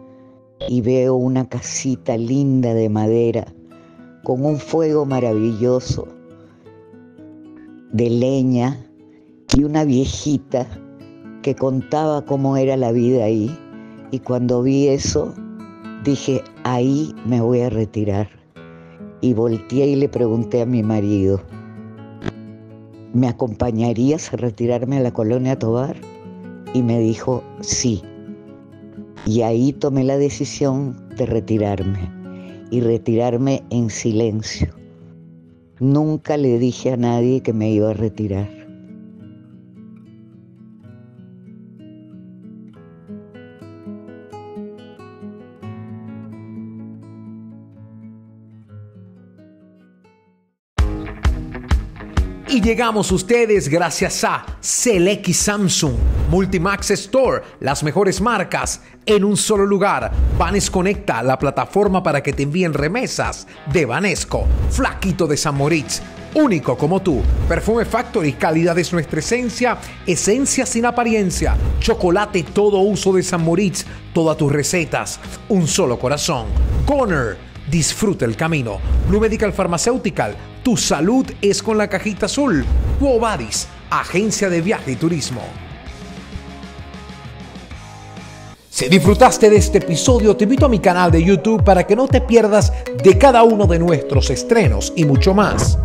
y veo una casita linda de madera con un fuego maravilloso de leña y una viejita que contaba cómo era la vida ahí, y cuando vi eso dije, ahí me voy a retirar. Y volteé y le pregunté a mi marido, ¿me acompañarías a retirarme a la Colonia Tovar? Y me dijo, sí. Y ahí tomé la decisión de retirarme, y retirarme en silencio. Nunca le dije a nadie que me iba a retirar. Y llegamos a ustedes gracias a Select Samsung, Multimax Store, las mejores marcas en un solo lugar. Banes Conecta, la plataforma para que te envíen remesas de Banesco. Flaquito de San Moritz, único como tú. Perfume Factory, calidad es nuestra esencia, esencia sin apariencia. Chocolate todo uso de San Moritz, todas tus recetas, un solo corazón. Goner, disfruta el camino. Blue Medical Pharmaceutical, tu salud es con la cajita azul. Quo Vadis, agencia de viaje y turismo. Si disfrutaste de este episodio, te invito a mi canal de YouTube para que no te pierdas de cada uno de nuestros estrenos y mucho más.